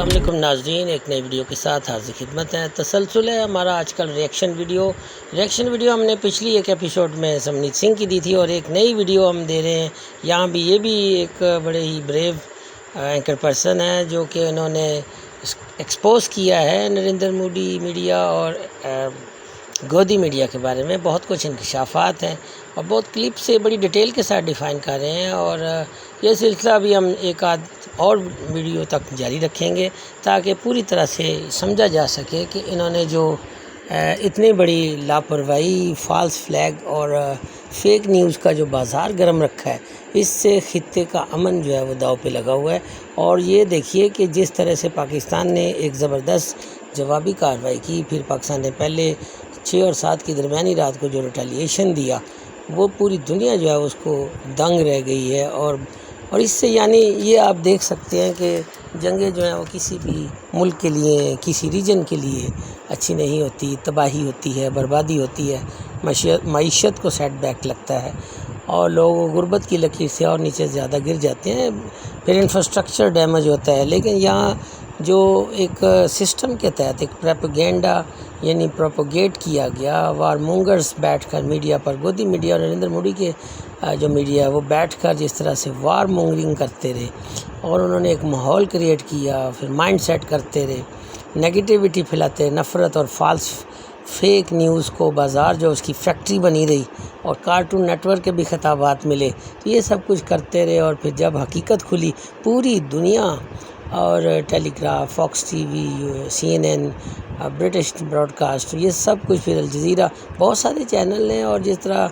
अस्सलाम वालेकुम नाज़रीन, एक नई वीडियो के साथ हाज़िर खिदमत है। तसलसल है हमारा आजकल रिएक्शन वीडियो हमने पिछली एक एपिसोड में समनीत सिंह की दी थी और एक नई वीडियो हम दे रहे हैं। यहाँ भी ये भी एक बड़े ही ब्रेव एंकर पर्सन है जो कि उन्होंने एक्सपोज़ किया है नरेंद्र मोदी मीडिया और गोदी मीडिया के बारे में। बहुत कुछ इंकशाफात हैं और बहुत क्लिप से बड़ी डिटेल के साथ डिफ़ाइन कर रहे हैं और ये सिलसिला भी हम एक आध और वीडियो तक जारी रखेंगे ताकि पूरी तरह से समझा जा सके कि इन्होंने जो इतनी बड़ी लापरवाही, फ़ाल्स फ्लैग और फेक न्यूज़ का जो बाज़ार गर्म रखा है, इससे खित्ते का अमन जो है वो दाव पे लगा हुआ है। और ये देखिए कि जिस तरह से पाकिस्तान ने एक ज़बरदस्त जवाबी कार्रवाई की, फिर पाकिस्तान ने पहले 6 और 7 की दरमियानी रात को जो रिटेलिएशन दिया, वो पूरी दुनिया जो है उसको दंग रह गई है। और इससे यानी ये आप देख सकते हैं कि जंगें जो हैं वो किसी भी मुल्क के लिए, किसी रीजन के लिए अच्छी नहीं होती, तबाही होती है, बर्बादी होती है, मईशत को सेटबैक लगता है और लोग गुर्बत की लकीर से और नीचे ज़्यादा गिर जाते हैं, फिर इंफ्रास्ट्रक्चर डैमेज होता है। लेकिन यहाँ जो एक सिस्टम के तहत एक प्रोपेगेंडा यानी प्रोपोगेट किया गया, वारमोंगर्स बैठकर मीडिया पर, गोदी मीडिया और नरेंद्र मोदी के जो मीडिया है वो बैठकर जिस तरह से वार मोंगरिंग करते रहे और उन्होंने एक माहौल क्रिएट किया, फिर माइंड सेट करते रहे, नेगेटिविटी फैलाते रहे, नफ़रत और फाल्स फेक न्यूज़ को बाज़ार जो उसकी फैक्ट्री बनी रही और कार्टून नेटवर्क के भी खिताबात मिले, तो ये सब कुछ करते रहे। और फिर जब हकीकत खुली, पूरी दुनिया और Telegraph, Fox TV, CNN, British broadcast, ये सब कुछ, फिर अल जज़ीरा, बहुत सारे चैनल हैं और जिस तरह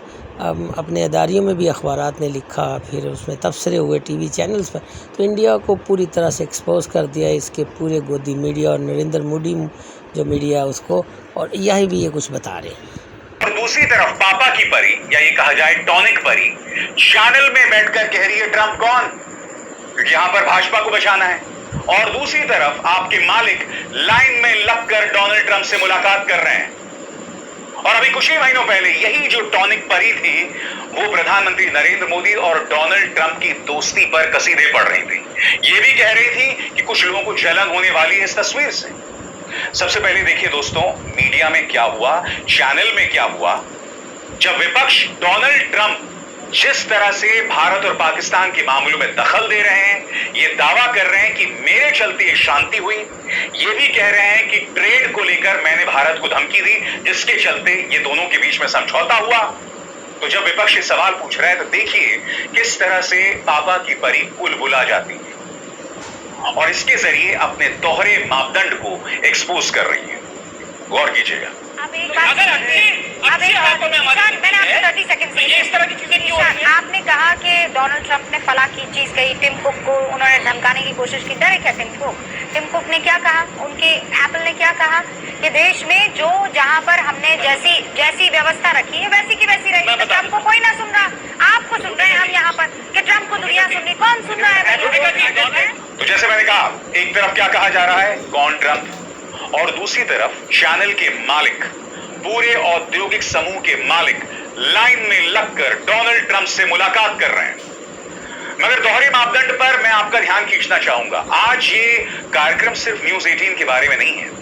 अपने अदारियों में भी अखबारात ने लिखा, फिर उसमें तबसरे हुए टीवी चैनल्स पर, तो इंडिया को पूरी तरह से एक्सपोज कर दिया इसके पूरे गोदी मीडिया और नरेंद्र मोदी जो मीडिया है उसको। और यही भी ये कुछ बता रहे हैं। और दूसरी तरफ पापा की परी, या ये कहा जाए टॉनिक परी, चैनल में बैठकर कह रही है ट्रंप कौन, क्योंकि यहां पर भाजपा को बचाना है। और दूसरी तरफ आपके मालिक लाइन में लगकर डोनाल्ड ट्रंप से मुलाकात कर रहे हैं। और अभी कुछ ही महीनों पहले यही जो टॉनिक परी थी वो प्रधानमंत्री नरेंद्र मोदी और डोनाल्ड ट्रंप की दोस्ती पर कसीदे पढ़ रही थी। ये भी कह रही थी कि कुछ लोगों को जलन होने वाली है इस तस्वीर से। सबसे पहले देखिए दोस्तों, मीडिया में क्या हुआ, चैनल में क्या हुआ, जब विपक्ष डोनाल्ड ट्रंप जिस तरह से भारत और पाकिस्तान के मामलों में दखल दे रहे हैं, ये दावा कर रहे हैं कि मेरे चलते शांति हुई, ये भी कह रहे हैं कि ट्रेड को लेकर मैंने भारत को धमकी दी जिसके चलते ये दोनों के बीच में समझौता हुआ। तो जब विपक्ष ये सवाल पूछ रहा है तो देखिए किस तरह से पापा की परी बुलबुला जाती है और इसके जरिए अपने दोहरे मापदंड को एक्सपोज कर रही है। गौर कीजिएगा। आपने कहा कि डोनाल्ड ट्रंप ने फला की चीज कही, टिम कुक को उन्होंने धमकाने की कोशिश की। डरे क्या टिम कुक ने क्या कहा, उनके एप्पल ने क्या कहा कि देश में जो जहां पर हमने जैसी व्यवस्था रखी है वैसी की वैसी रहेगी। तो ट्रंप को कोई ना सुन रहा, आपको सुन रहे हैं हम यहाँ पर कि ट्रंप को दुनिया सुन रही। कौन सुन रहा है? तो जैसे मैंने कहा, एक तरफ क्या कहा जा रहा है, कौन ट्रंप, और दूसरी तरफ चैनल के मालिक, पूरे औद्योगिक समूह के मालिक लाइन में लगकर डोनाल्ड ट्रंप से मुलाकात कर रहे हैं। मगर दोहरे मापदंड पर मैं आपका ध्यान खींचना चाहूंगा। आज ये कार्यक्रम सिर्फ न्यूज़ 18 के बारे में नहीं है।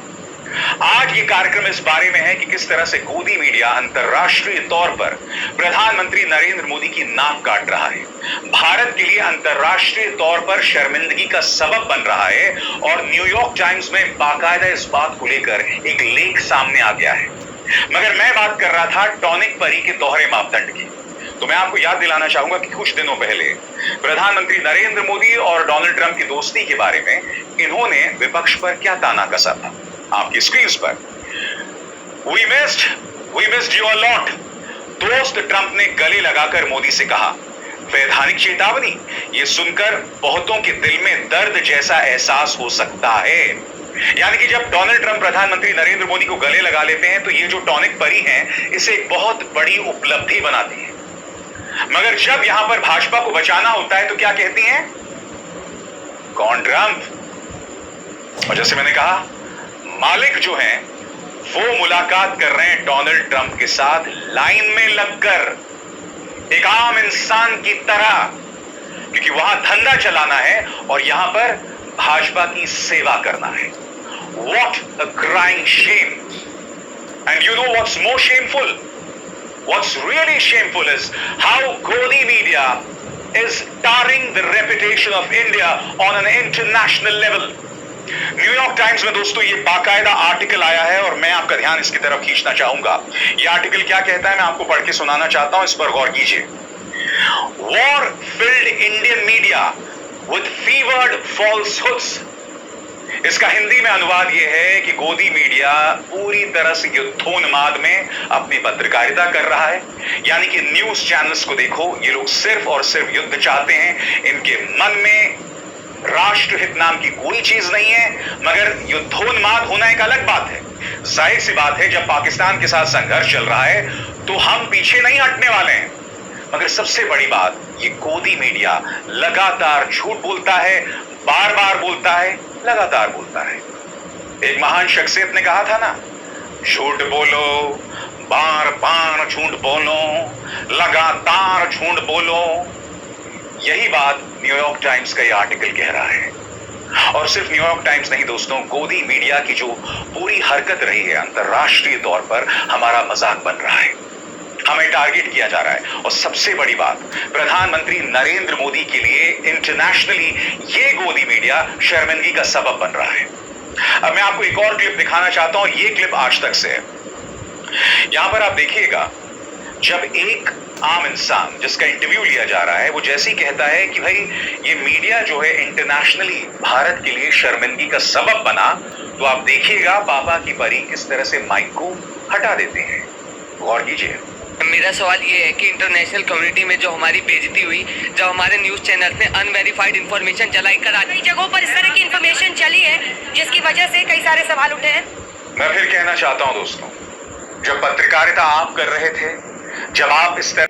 आज ये कार्यक्रम इस बारे में है कि किस तरह से गोदी मीडिया अंतर्राष्ट्रीय तौर पर प्रधानमंत्री नरेंद्र मोदी की नाक काट रहा है, भारत के लिए अंतर्राष्ट्रीय तौर पर शर्मिंदगी का सबब बन रहा है। और न्यूयॉर्क टाइम्स में बाकायदा इस बात को लेकर एक लेख सामने आ गया है। मगर मैं बात कर रहा था टॉनिक परी के दोहरे मापदंड की। तो मैं आपको याद दिलाना चाहूंगा कि कुछ दिनों पहले प्रधानमंत्री नरेंद्र मोदी और डोनाल्ड ट्रंप की दोस्ती के बारे में इन्होंने विपक्ष पर क्या ताना कसा था। आपकी स्क्रीन पर We missed you a lot। दोस्त ट्रंप ने गले लगाकर मोदी से कहा, वैधानिक चेतावनी, ये सुनकर बहुतों के दिल में दर्द जैसा एहसास हो सकता है। यानी कि जब डोनाल्ड ट्रंप प्रधानमंत्री नरेंद्र मोदी को गले लगा लेते हैं तो ये जो टॉनिक परी हैं इसे एक बहुत बड़ी उपलब्धि बनाती है। मगर जब यहां पर भाजपा को बचाना होता है तो क्या कहती हैं, कौन ट्रंप। और जैसे मैंने कहा, मालिक जो हैं वो मुलाकात कर रहे हैं डोनाल्ड ट्रंप के साथ लाइन में लगकर, एक आम इंसान की तरह, क्योंकि वहां धंधा चलाना है और यहां पर भाजपा की सेवा करना है। What a crying shame! And you know what's more shameful? What's really shameful is how Godi media is tarring the reputation of India on an international level. New York times में दोस्तों ये बाकायदा आर्टिकल आया है और मैं आपका ध्यान इसकी तरफ खींचना चाहूंगा। ये आर्टिकल क्या कहता है मैं आपको पढ़ के सुनाना चाहता हूं, इस पर गौर कीजिए। War filled Indian media with fevered falsehoods. इसका हिंदी में अनुवाद यह है कि गोदी मीडिया पूरी तरह से युद्धोन्माद में अपनी पत्रकारिता कर रहा है। यानी कि न्यूज चैनल्स को देखो, ये लोग सिर्फ और सिर्फ युद्ध चाहते हैं। इनके मन में राष्ट्रहित नाम की कोई चीज नहीं है, मगर युद्धोन्माद होना एक अलग बात है। जाहिर सी बात है, जब पाकिस्तान के साथ संघर्ष चल रहा है तो हम पीछे नहीं हटने वाले हैं। मगर सबसे बड़ी बात, ये गोदी मीडिया लगातार झूठ बोलता है, बार बार बोलता है, लगातार बोलता है। एक महान शख्सियत ने कहा था ना, झूठ बोलो, बार बार झूठ बोलो, लगातार झूठ बोलो। यही बात न्यूयॉर्क टाइम्स का यह आर्टिकल कह रहा है। और सिर्फ न्यूयॉर्क टाइम्स नहीं दोस्तों, गोदी मीडिया की जो पूरी हरकत रही है अंतरराष्ट्रीय तौर पर, हमारा मजाक बन रहा है, हमें टारगेट किया जा रहा है। और सबसे बड़ी बात, प्रधानमंत्री नरेंद्र मोदी के लिए इंटरनेशनली ये गोदी मीडिया शर्मिंदगी का सबब बन रहा है। अब मैं आपको एक और क्लिप दिखाना चाहता हूं, ये क्लिप आज तक से है। यहां पर आप देखिएगा, जब एक आम इंसान जिसका इंटरव्यू लिया जा रहा है, वो जैसे ही कहता है कि भाई ये मीडिया जो है इंटरनेशनली भारत के लिए शर्मिंदगी का सबब बना, तो आप देखिएगा पापा की परी किस तरह से माइक को हटा देते हैं। गौर कीजिए। मेरा सवाल ये है कि इंटरनेशनल कम्युनिटी में जो हमारी बेइज्जती हुई, जब हमारे न्यूज चैनल ने अनवेरिफाइड इंफॉर्मेशन चलाई कर कई जगहों पर इस तरह की इंफॉर्मेशन चली है जिसकी वजह से कई सारे सवाल उठे हैं। मैं फिर कहना चाहता हूं दोस्तों, जब पत्रकारिता आप कर रहे थे, जब आप इस तरह